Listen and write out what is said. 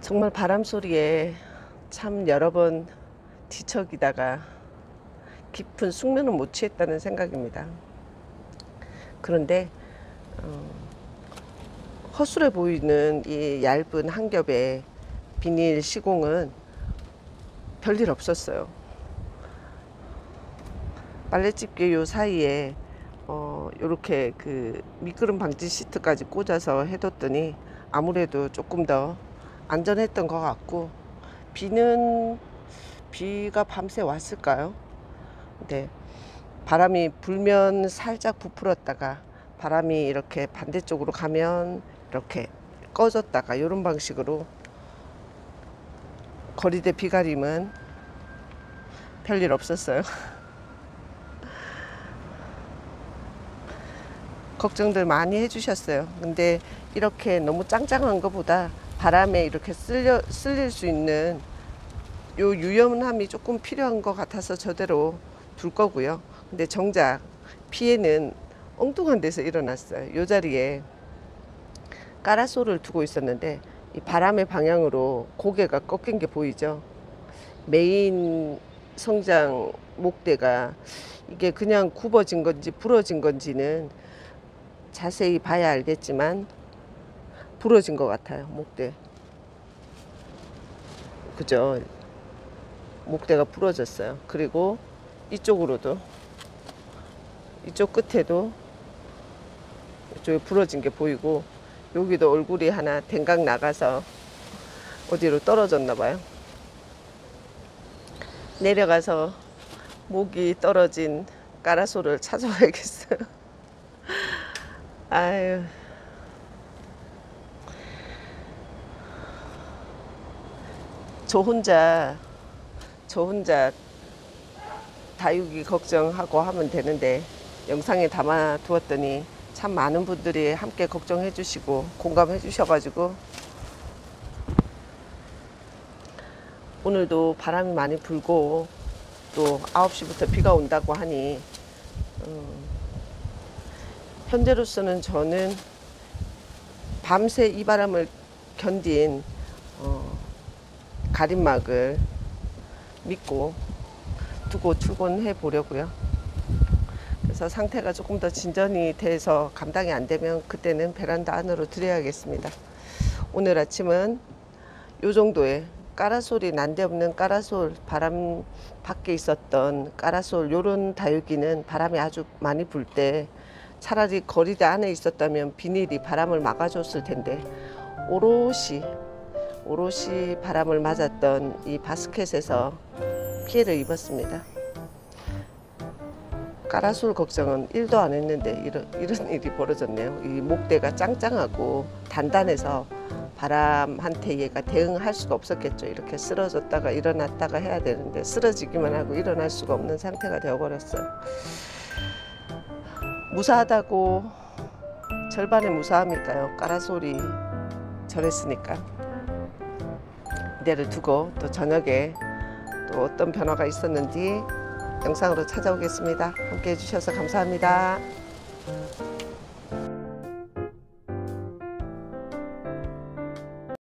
정말 바람 소리에 참 여러 번 뒤척이다가 깊은 숙면은 못 취했다는 생각입니다. 그런데 허술해 보이는 이 얇은 한 겹의 비닐 시공은 별일 없었어요. 빨래집게 요 사이에 요렇게 그 미끄럼 방지 시트까지 꽂아서 해뒀더니 아무래도 조금 더 안전했던 것 같고, 비가 밤새 왔을까요? 네, 바람이 불면 살짝 부풀었다가 바람이 이렇게 반대쪽으로 가면 이렇게 꺼졌다가 이런 방식으로 거리대 비가림은 별일 없었어요. 걱정들 많이 해주셨어요. 근데 이렇게 너무 짱짱한 것보다 바람에 이렇게 쓸릴 수 있는 요 유연함이 조금 필요한 것 같아서 저대로 둘 거고요. 근데 정작 피해는 엉뚱한 데서 일어났어요. 요 자리에 까라솔을 두고 있었는데 이 바람의 방향으로 고개가 꺾인 게 보이죠. 메인 성장 목대가 이게 그냥 굽어진 건지 부러진 건지는 자세히 봐야 알겠지만 부러진 것 같아요. 목대, 그죠? 목대가 부러졌어요. 그리고 이쪽으로도, 이쪽 끝에도 이쪽에 부러진 게 보이고, 여기도 얼굴이 하나 댕강 나가서 어디로 떨어졌나 봐요. 내려가서 목이 떨어진 까라솔을 찾아와야겠어요. 아유, 저 혼자 다육이 걱정하고 하면 되는데 영상에 담아 두었더니 참 많은 분들이 함께 걱정해 주시고 공감해 주셔가지고 오늘도 바람이 많이 불고 또 9시부터 비가 온다고 하니 현재로서는 저는 밤새 이 바람을 견딘 가림막을 믿고 두고 출근해 보려고요. 그래서 상태가 조금 더 진전이 돼서 감당이 안 되면 그때는 베란다 안으로 들여야겠습니다. 오늘 아침은 요 정도의 까라솔이 난데없는 까라솔, 바람 밖에 있었던 까라솔 요런 다육이는 바람이 아주 많이 불 때 차라리 거리대 안에 있었다면 비닐이 바람을 막아줬을 텐데 오롯이 바람을 맞았던 이 바스켓에서 피해를 입었습니다. 까라솔 걱정은 1도 안 했는데 이런 일이 벌어졌네요. 이 목대가 짱짱하고 단단해서 바람한테 얘가 대응할 수가 없었겠죠. 이렇게 쓰러졌다가 일어났다가 해야 되는데 쓰러지기만 하고 일어날 수가 없는 상태가 되어버렸어요. 무사하다고 절반의 무사함일까요? 까라솔이 저랬으니까. 이대를 두고 또 저녁에 또 어떤 변화가 있었는지 영상으로 찾아오겠습니다. 함께 해주셔서 감사합니다.